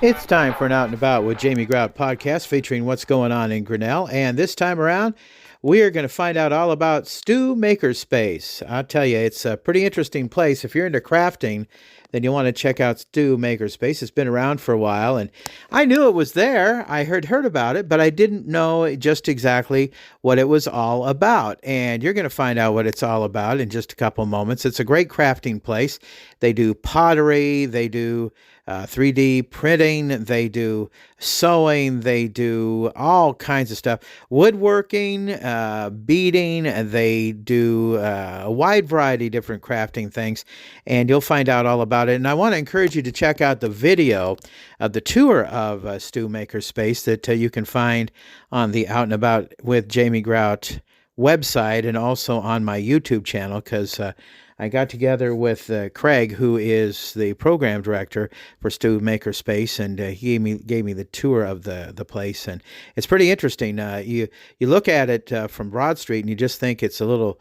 It's time for an Out and About with Jamie Grout podcast featuring what's going on in Grinnell. And this time around, we are going to find out all about Stu Makerspace. I'll tell you, it's a pretty interesting place. If you're into crafting, then you want to check out Stu Makerspace. It's been around for a while, and I knew it was there. I heard about it, but I didn't know just exactly what it was all about. And you're going to find out what it's all about in just a couple moments. It's a great crafting place. They do pottery, they do 3D printing, they do sewing, they do all kinds of stuff. Woodworking, beading, they do a wide variety of different crafting things, and you'll find out all about it. And I want to encourage you to check out the video of the tour of Stu Makerspace that you can find on the Out and About with Jamie Grout website and also on my YouTube channel, because I got together with Craig, who is the program director for Stu Makerspace, and he gave me the tour of the place, and it's pretty interesting. You look at it from Broad Street, and you just think it's a little,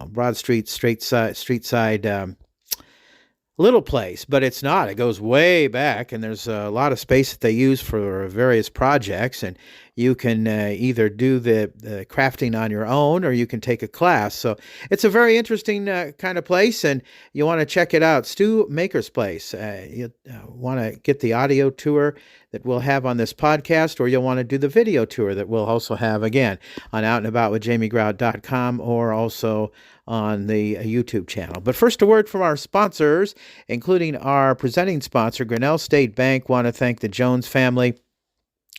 Broad Street, street side little place, but it's not. It goes way back, and there's a lot of space that they use for various projects, and you can either do the crafting on your own or you can take a class. So it's a very interesting kind of place, and you want to check it out. Stu Makerspace. You want to get the audio tour that we'll have on this podcast, or you'll want to do the video tour that we'll also have, again, on outandaboutwithjamiegrout.com or also on the YouTube channel. But first, a word from our sponsors, including our presenting sponsor, Grinnell State Bank. Want to thank the Jones family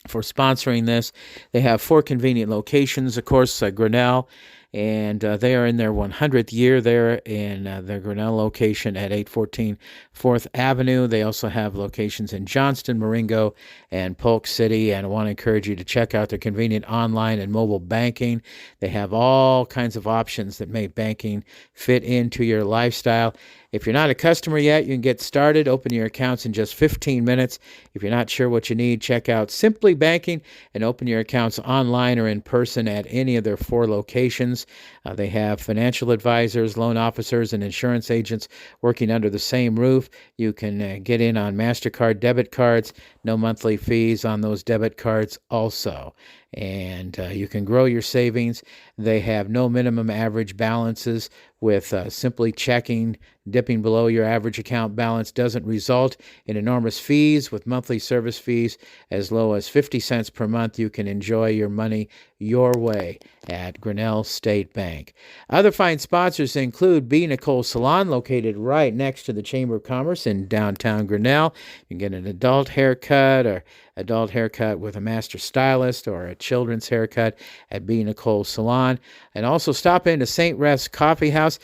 for sponsoring this. They have 4 convenient locations, of course, Grinnell, and they are in their 100th year there in their Grinnell location at 814 4th Avenue. They also have locations in Johnston, Marengo, and Polk City, and I want to encourage you to check out their convenient online and mobile banking. They have all kinds of options that make banking fit into your lifestyle. If you're not a customer yet, you can get started. Open your accounts in just 15 minutes. If you're not sure what you need, check out Simply Banking and open your accounts online or in person at any of their 4 locations. They have financial advisors, loan officers, and insurance agents working under the same roof. You can get in on MasterCard debit cards, no monthly fees on those debit cards also. And you can grow your savings. They have no minimum average balances with simply checking. Dipping below your average account balance doesn't result in enormous fees. With monthly service fees as low as 50 cents per month, you can enjoy your money your way at Grinnell State Bank. Other fine sponsors include B. Nicole Salon, located right next to the Chamber of Commerce in downtown Grinnell. You can get an adult haircut or adult haircut with a master stylist, or a children's haircut at B. Nicole Salon. And also stop into St. Rest's Coffee House.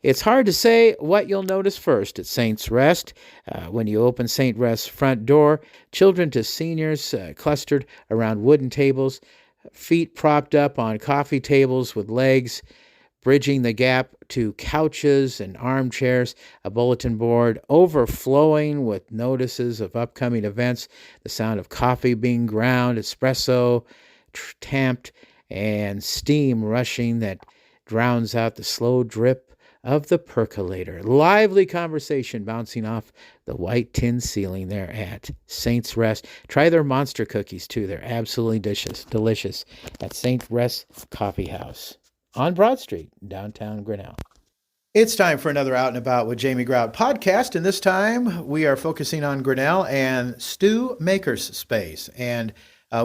It's hard to say what you'll notice first at St. Rest. When you open St. Rest's front door, children to seniors clustered around wooden tables, feet propped up on coffee tables with legs bridging the gap to couches and armchairs, a bulletin board overflowing with notices of upcoming events, the sound of coffee being ground, espresso tamped, and steam rushing that drowns out the slow drip of the percolator. Lively conversation bouncing off the white tin ceiling there at Saint's Rest. Try their monster cookies, too. They're absolutely delicious at St. Rest's Coffee House on Broad Street, downtown Grinnell. It's time for another Out and About with Jamie Grout podcast, and this time we are focusing on Grinnell and Stu Makerspace. And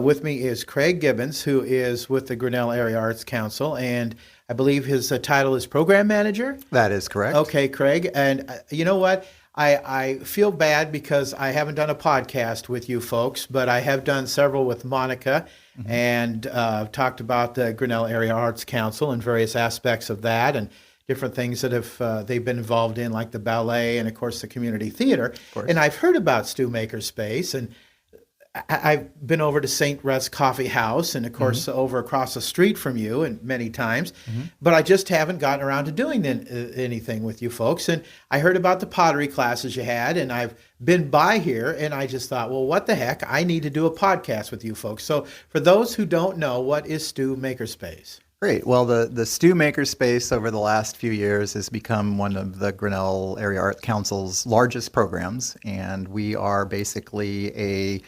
with me is Craig Gibbons, who is with the Grinnell Area Arts Council, and I believe his title is Program Manager? That is correct. Okay, Craig. And you know what? I feel bad because I haven't done a podcast with you folks, but I have done several with Monica and talked about the Grinnell Area Arts Council and various aspects of that and different things that have they've been involved in, like the ballet and, of course, the community theater. And I've heard about Stu Makerspace, and I've been over to St. Rest's Coffee House and, of course, over across the street from you and many times, but I just haven't gotten around to doing anything with you folks. And I heard about the pottery classes you had, and I've been by here, and I just thought, well, what the heck? I need to do a podcast with you folks. So for those who don't know, what is Stu Makerspace? Great. Well, the Stew Makerspace over the last few years has become one of the Grinnell Area Art Council's largest programs, and we are basically a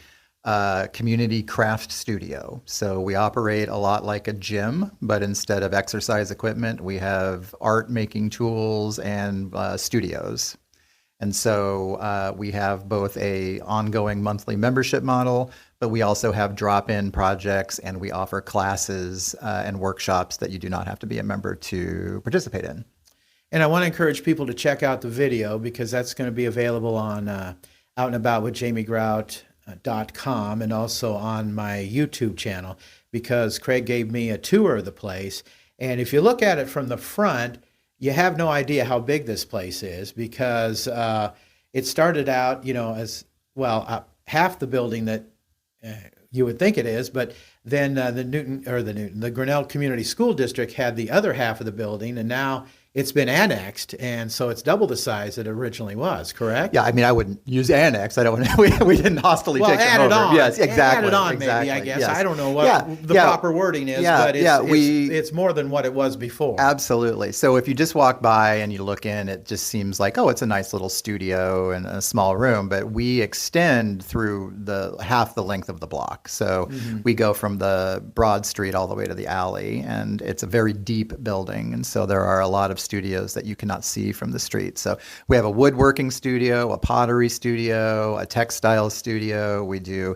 community craft studio. So we operate a lot like a gym, but instead of exercise equipment, we have art making tools and studios. And so we have both a ongoing monthly membership model, but we also have drop-in projects, and we offer classes and workshops that you do not have to be a member to participate in. And I want to encourage people to check out the video because that's going to be available on Out and About with JamieGrout.com and also on my YouTube channel because Craig gave me a tour of the place. And if you look at it from the front, you have no idea how big this place is because it started out, as well, half the building that you would think it is, but then the Grinnell Community School District had the other half of the building, and now it's been annexed, and so it's double the size it originally was, correct? Yeah, I mean, I wouldn't use annex. I don't. We didn't hostily take them over. On. Yes, exactly. Added on, exactly. maybe, I guess. Yes. I don't know what the proper wording is, but it's more than what it was before. Absolutely. So if you just walk by and you look in, it just seems like, oh, it's a nice little studio and a small room, but we extend through half the length of the block. So we go from the Broad Street all the way to the alley, and it's a very deep building, and so there are a lot of studios that you cannot see from the street. So we have a woodworking studio, a pottery studio, a textile studio. We do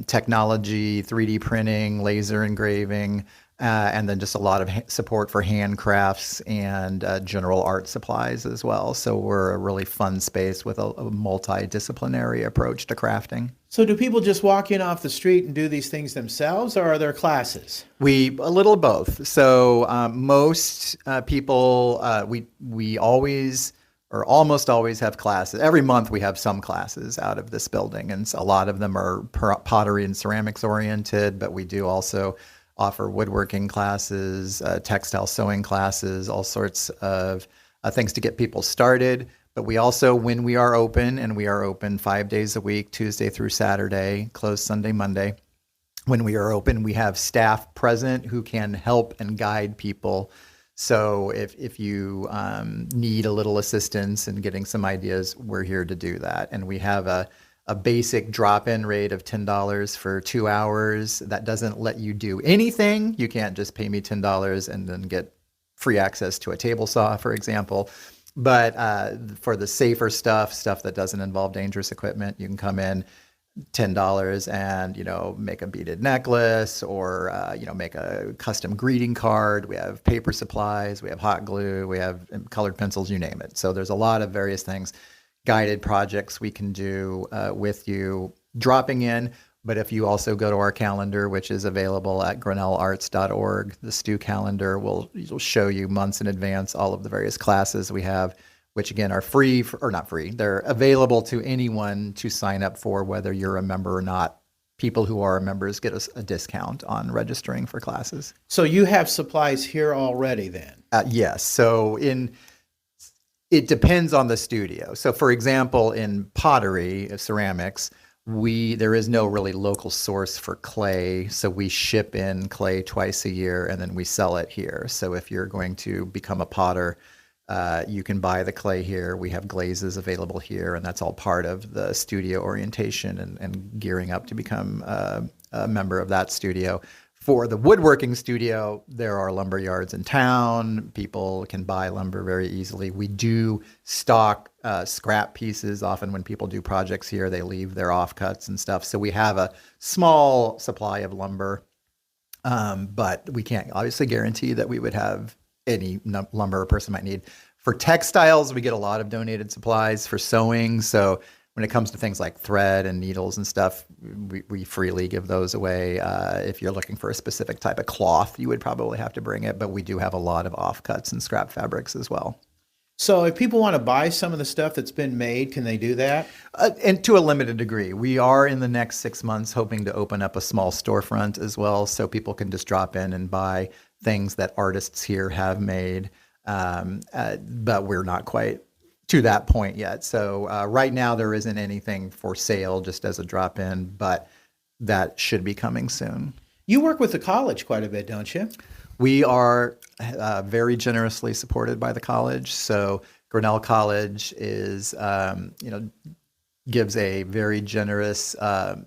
technology, 3D printing, laser engraving, and then just a lot of support for handcrafts and general art supplies as well. So we're a really fun space with a multidisciplinary approach to crafting. So do people just walk in off the street and do these things themselves, or are there classes? A little of both. So most people, we always or almost always have classes. Every month we have some classes out of this building, and a lot of them are pottery and ceramics oriented, but we do also offer woodworking classes, textile sewing classes, all sorts of things to get people started. But we also, when we are open, and we are open 5 days a week, Tuesday through Saturday, closed Sunday, Monday. When we are open, we have staff present who can help and guide people. So if you need a little assistance in getting some ideas, we're here to do that. And we have a basic drop-in rate of $10 for 2 hours. That doesn't let you do anything. You can't just pay me $10 and then get free access to a table saw, for example. But for the safer stuff that doesn't involve dangerous equipment, you can come in $10 and, make a beaded necklace or, make a custom greeting card. We have paper supplies, we have hot glue, we have colored pencils, you name it. So there's a lot of various things, guided projects we can do with you dropping in. But if you also go to our calendar, which is available at grinnellarts.org, the Stew calendar will show you months in advance all of the various classes we have, which again are free, or not free. They're available to anyone to sign up for, whether you're a member or not. People who are members get a discount on registering for classes. So you have supplies here already then? Yes. So it depends on the studio. So for example, in pottery, ceramics, there is no really local source for clay, so we ship in clay twice a year and then we sell it here. So if you're going to become a potter, you can buy the clay here. We have glazes available here, and that's all part of the studio orientation and gearing up to become a member of that studio. For the woodworking studio, there are lumber yards in town. People can buy lumber very easily. We do stock scrap pieces. Often when people do projects here, they leave their offcuts and stuff. So we have a small supply of lumber, but we can't obviously guarantee that we would have any lumber a person might need. For textiles, we get a lot of donated supplies for sewing. So when it comes to things like thread and needles and stuff, we freely give those away. If you're looking for a specific type of cloth, you would probably have to bring it, but we do have a lot of offcuts and scrap fabrics as well. So if people want to buy some of the stuff that's been made, can they do that? And to a limited degree. We are in the next 6 months hoping to open up a small storefront as well, so people can just drop in and buy things that artists here have made. But we're not quite to that point yet. So right now there isn't anything for sale just as a drop-in, but that should be coming soon. You work with the college quite a bit, don't you? We are very generously supported by the college. So Grinnell College is, gives a very generous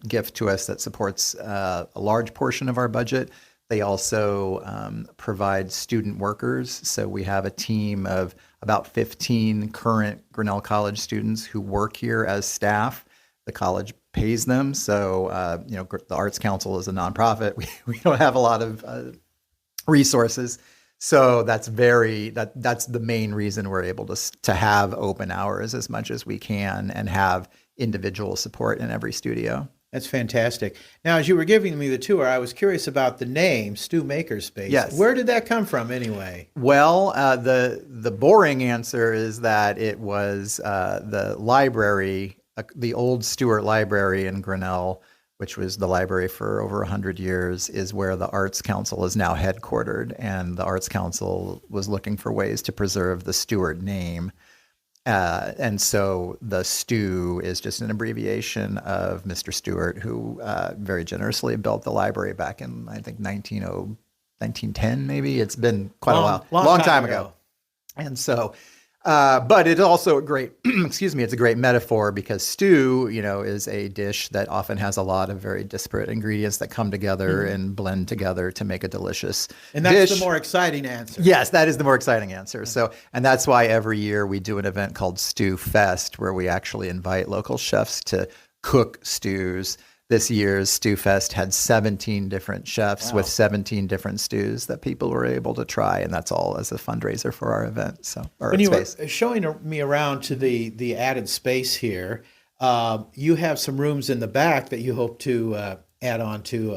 gift to us that supports a large portion of our budget. They also provide student workers. So we have a team of about 15 current Grinnell College students who work here as staff. The college pays them. So, the Arts Council is a nonprofit. We don't have a lot of resources. So that's the main reason we're able to have open hours as much as we can and have individual support in every studio. That's fantastic. Now, as you were giving me the tour, I was curious about the name, Stu Makerspace. Yes. Where did that come from anyway? Well, the boring answer is that it was the library, the old Stewart Library in Grinnell, which was the library for over 100 years, is where the Arts Council is now headquartered. And the Arts Council was looking for ways to preserve the Stewart name. And so the Stu is just an abbreviation of Mr. Stewart, who very generously built the library back in, I think, 1910, maybe. It's been quite a while. Long time ago. And so, but it's also a great, it's a great metaphor because stew, is a dish that often has a lot of very disparate ingredients that come together and blend together to make a delicious And that's dish. the more exciting answer. Yes, that is the more exciting answer. So, and that's why every year we do an event called Stew Fest, where we actually invite local chefs to cook stews. This year's Stew Fest had 17 different chefs with 17 different stews that people were able to try, and that's all as a fundraiser for our event. So, When you were showing me around to the added space here, you have some rooms in the back that you hope to add on to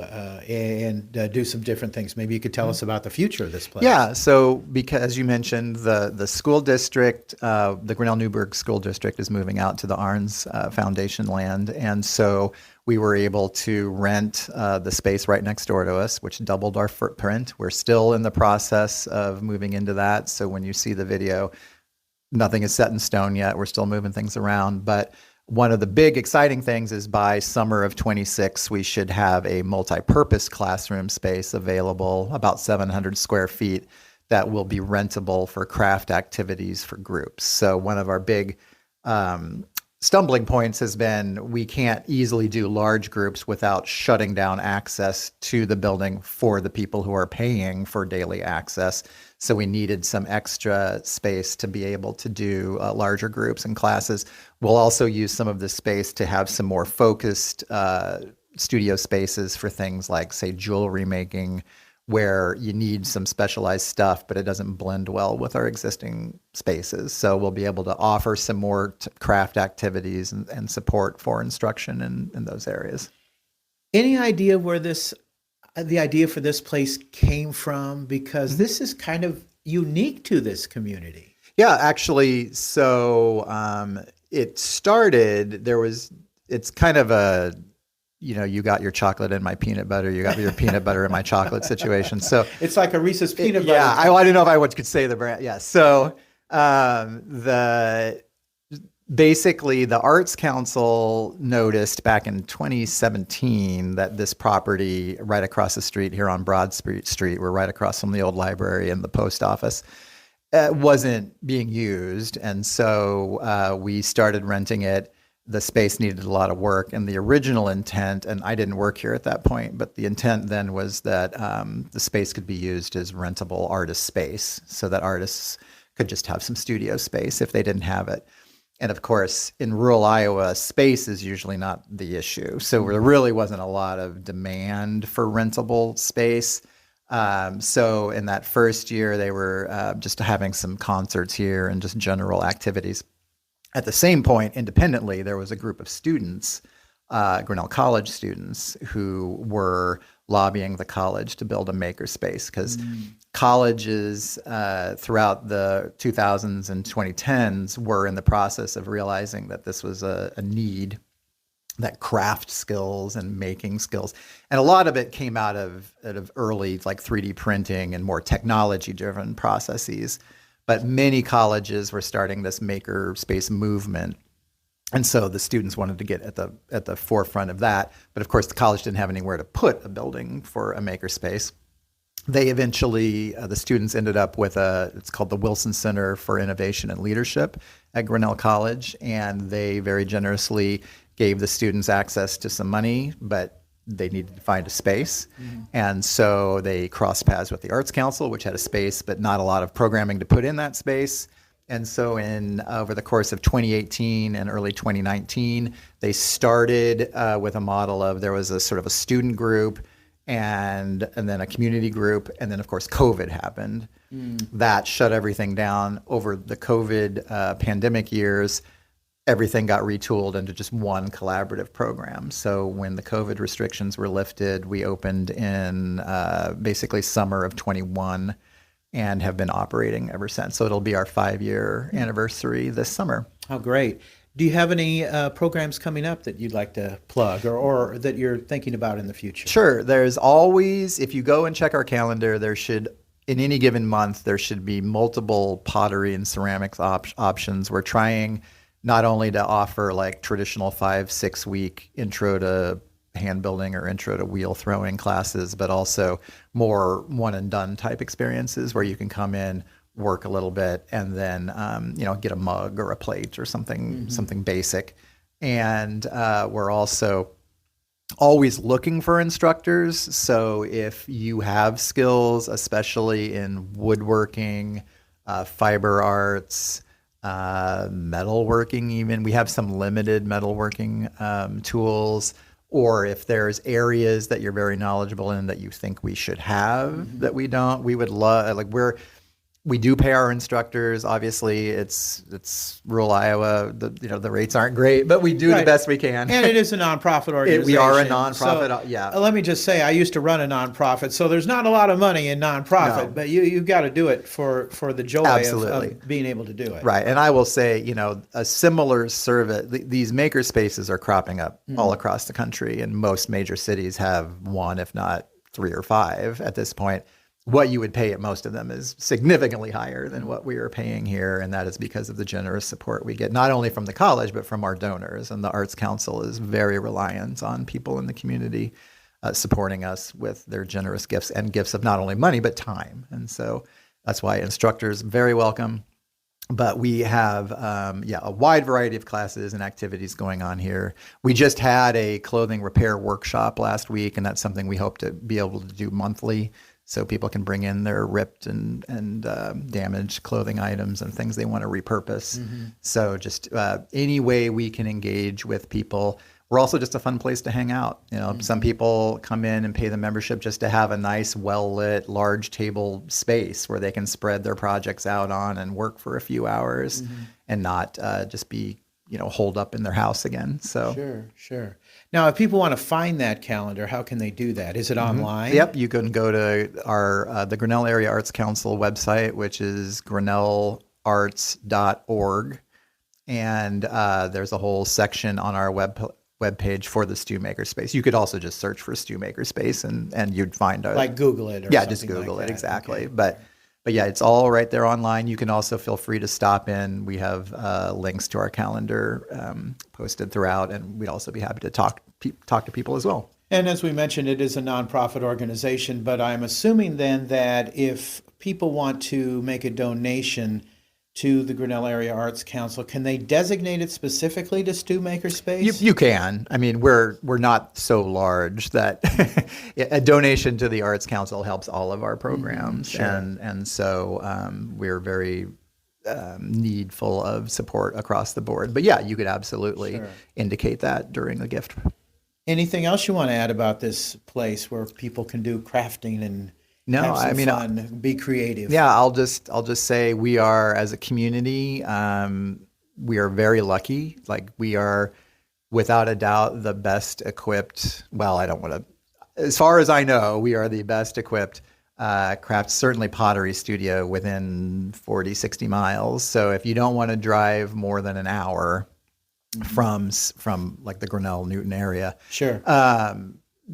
and do some different things. Maybe you could tell us about the future of this place. Yeah, so because as you mentioned, the school district, the Grinnell-Newburgh School District is moving out to the Arns Foundation land, and so we were able to rent the space right next door to us, which doubled our footprint. We're still in the process of moving into that, so when you see the video, nothing is set in stone yet. We're still moving things around, but one of the big exciting things is by summer of 26, we should have a multi-purpose classroom space available, about 700 square feet, that will be rentable for craft activities for groups. So one of our big stumbling points has been we can't easily do large groups without shutting down access to the building for the people who are paying for daily access. So we needed some extra space to be able to do larger groups and classes. We'll also use some of this space to have some more focused studio spaces for things like, say, jewelry making, where you need some specialized stuff, but it doesn't blend well with our existing spaces. So we'll be able to offer some more craft activities and support for instruction in those areas. Any idea where the idea for this place came from? Because this is kind of unique to this community. Yeah, actually, so it started, it's kind of a, you got your chocolate in my peanut butter, you got your peanut butter in my chocolate situation. So it's like a Reese's peanut butter. Yeah, I didn't know if I could say the brand. Yeah, so basically the Arts Council noticed back in 2017 that this property right across the street here on Broad Street, we're right across from the old library and the post office, wasn't being used. And so we started renting it. The space needed a lot of work, and the original intent, and I didn't work here at that point, but the intent then was that the space could be used as rentable artist space so that artists could just have some studio space if they didn't have it. And of course, in rural Iowa, space is usually not the issue. So there really wasn't a lot of demand for rentable space. So in that first year, they were just having some concerts here and just general activities. At the same point, independently, there was a group of students, Grinnell College students, who were lobbying the college to build a makerspace because colleges throughout the 2000s and 2010s were in the process of realizing that this was a need, that craft skills and making skills. And a lot of it came out of early like 3D printing and more technology-driven processes. But many colleges were starting this makerspace movement. And so the students wanted to get at the forefront of that. But of course, the college didn't have anywhere to put a building for a makerspace. they eventually, the students ended up with it's called the Wilson Center for Innovation and Leadership at Grinnell College, and they very generously gave the students access to some money, but they needed to find a space. And so they crossed paths with the Arts Council, which had a space, but not a lot of programming to put in that space. And so over the course of 2018 and early 2019, they started with a model of, there was a sort of a student group and then a community group. And then of course, COVID happened. That shut everything down. Over the COVID pandemic years, everything got retooled into just one collaborative program. So when the COVID restrictions were lifted, we opened in basically summer of 21 and have been operating ever since. So it'll be our 5-year anniversary this summer. Oh, great. Do you have any programs coming up that you'd like to plug or that you're thinking about in the future? Sure. There's always, if you go and check our calendar, there should, in any given month, there should be multiple pottery and ceramics options. We're trying not only to offer like traditional 5-6 week intro to hand building or intro to wheel throwing classes, but also more one and done type experiences where you can come in, work a little bit, and then get a mug or a plate or something basic. And we're also always looking for instructors. So if you have skills, especially in woodworking, fiber arts, metalworking, even we have some limited metalworking tools, or if there's areas that you're very knowledgeable in that you think we should have that we don't, we would love, we do pay our instructors. Obviously, it's rural Iowa. The rates aren't great, but we do the best we can. And it is a nonprofit organization. We are a nonprofit. So, let me just say, I used to run a nonprofit, so there's not a lot of money in nonprofit, but you've got to do it for the joy of being able to do it. Right, and I will say, a similar service. These maker spaces are cropping up all across the country, and most major cities have one, if not 3 or 5 at this point. What you would pay at most of them is significantly higher than what we are paying here, and that is because of the generous support we get, not only from the college, but from our donors. And the Arts Council is very reliant on people in the community supporting us with their generous gifts, and gifts of not only money, but time. And so that's why instructors very welcome. But we have a wide variety of classes and activities going on here. We just had a clothing repair workshop last week, and that's something we hope to be able to do monthly. So people can bring in their ripped and damaged clothing items and things they want to repurpose. So just any way we can engage with people. We're also just a fun place to hang out. Some people come in and pay the membership just to have a nice, well-lit, large table space where they can spread their projects out on and work for a few hours and not just be holed up in their house again. So Sure. Now, if people want to find that calendar, how can they do that? Is it online? Yep, you can go to our the Grinnell Area Arts Council website, which is grinnellarts.org, and there's a whole section on our webpage for the Stew Makerspace. You could also just search for Stew Makerspace and you'd find like Google it. Just Google it exactly. Okay. But yeah, it's all right there online. You can also feel free to stop in. We have links to our calendar posted throughout, and we'd also be happy to talk to people as well. And as we mentioned, it is a nonprofit organization, but I'm assuming then that if people want to make a donation to the Grinnell Area Arts Council, can they designate it specifically to Stew Makerspace? You can. I mean, we're not so large that a donation to the Arts Council helps all of our programs, and so we're very needful of support across the board. But yeah, you could absolutely indicate that during the gift. Anything else you want to add about this place where people can do crafting and have some fun, be creative? Yeah, I'll just say we are, as a community, we are very lucky. Like, we are, without a doubt, the best equipped. Well, I don't want to. As far as I know, we are the best equipped certainly pottery studio within 40, 60 miles. So if you don't want to drive more than an hour from like the Grinnell Newton area,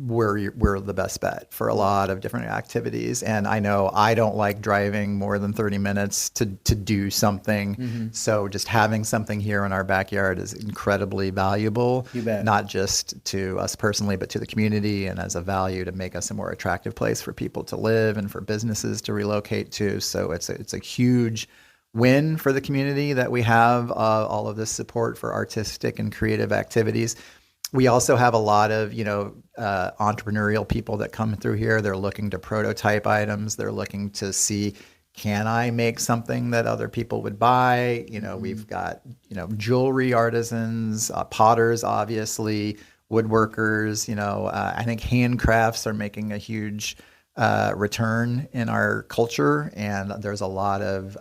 we're the best bet for a lot of different activities. And I know I don't like driving more than 30 minutes to do something. So just having something here in our backyard is incredibly valuable. You bet. Not just to us personally, but to the community, and as a value to make us a more attractive place for people to live and for businesses to relocate to. So it's a huge win for the community that we have all of this support for artistic and creative activities. We also have a lot of, entrepreneurial people that come through here. They're looking to prototype items. They're looking to see, can I make something that other people would buy? We've got, jewelry artisans, potters, obviously, woodworkers. I think handcrafts are making a huge return in our culture, and there's a lot of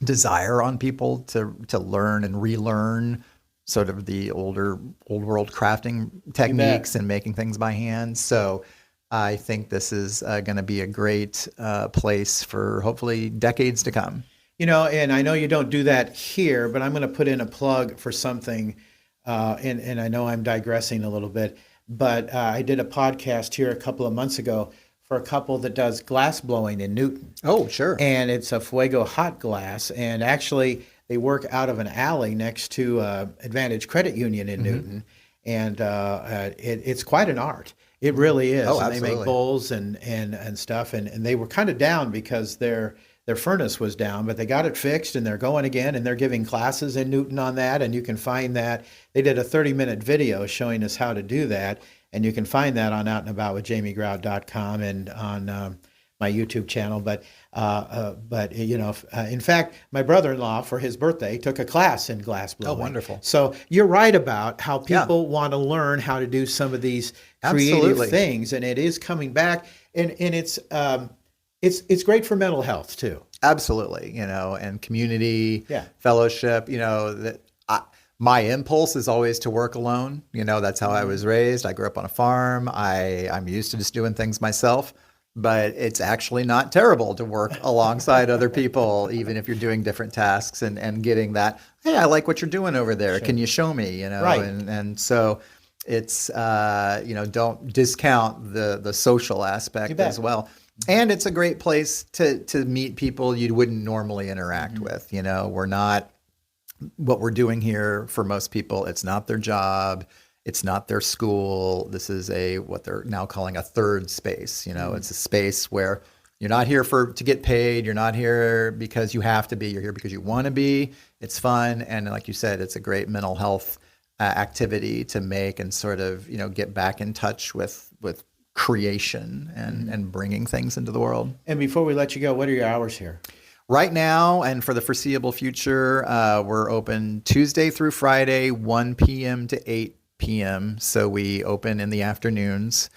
desire on people to learn and relearn sort of the old world crafting techniques and making things by hand. So I think this is going to be a great place for hopefully decades to come. And I know you don't do that here, but I'm going to put in a plug for something. And I know I'm digressing a little bit, but I did a podcast here a couple of months ago for a couple that does glass blowing in Newton. Oh, sure. And it's a Fuego hot glass. And actually, they work out of an alley next to Advantage Credit Union in Newton. And it's quite an art. It really is. Oh, and absolutely. they make bowls and stuff. And they were kind of down because their furnace was down, but they got it fixed and they're going again, and they're giving classes in Newton on that. And you can find that. They did a 30-minute video showing us how to do that. And you can find that on outandaboutwithjamiegrout.com and on my YouTube channel. But in fact, my brother-in-law for his birthday took a class in glass blowing. Oh, wonderful. So you're right about how people want to learn how to do some of these creative things, and it is coming back, and it's great for mental health too. Absolutely, and community, fellowship. My impulse is always to work alone. That's how I was raised. I grew up on a farm. I'm used to just doing things myself. But it's actually not terrible to work alongside other people, even if you're doing different tasks and getting that, hey, I like what you're doing over there. Sure. Can you show me? Right. And so it's, don't discount the social aspect as well. And it's a great place to meet people you wouldn't normally interact with. We're not, what we're doing here for most people, it's not their job. It's not their school. This is what they're now calling a third space. It's a space where you're not here to get paid. You're not here because you have to be. You're here because you want to be. It's fun. And like you said, it's a great mental health activity to make and sort of, get back in touch with creation and bringing things into the world. And before we let you go, what are your hours here? Right now, and for the foreseeable future, we're open Tuesday through Friday, 1 p.m. to 8 p.m. So we open in the afternoons,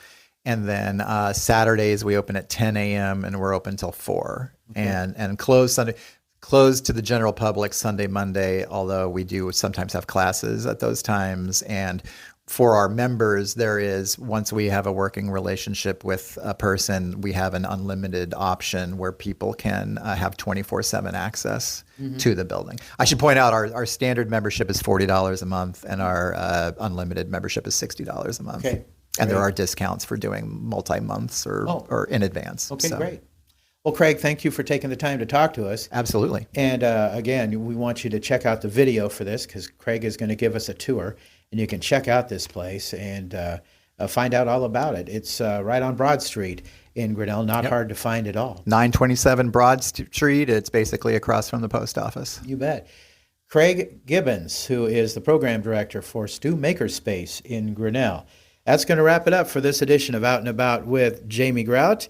and then Saturdays we open at 10 a.m. and we're open till 4, and closed to the general public Sunday, Monday. Although we do sometimes have classes at those times, and for our members, there is, once we have a working relationship with a person, we have an unlimited option where people can have 24/7 access to the building. I should point out our standard membership is $40 a month, and our unlimited membership is $60 a month. Okay. And there are discounts for doing multi-months or in advance. Okay, great. Well, Craig, thank you for taking the time to talk to us. Absolutely. And again, we want you to check out the video for this because Craig is going to give us a tour. And you can check out this place and find out all about it. It's right on Broad Street in Grinnell, not hard to find at all. 927 Broad Street. It's basically across from the post office. You bet. Craig Gibbons, who is the program director for Stu Makerspace in Grinnell. That's going to wrap it up for this edition of Out and About with Jamie Grout.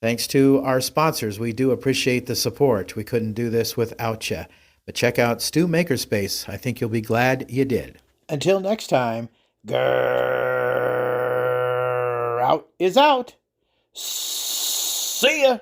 Thanks to our sponsors. We do appreciate the support. We couldn't do this without you. But check out Stu Makerspace. I think you'll be glad you did. Until next time, Grout is out. See ya.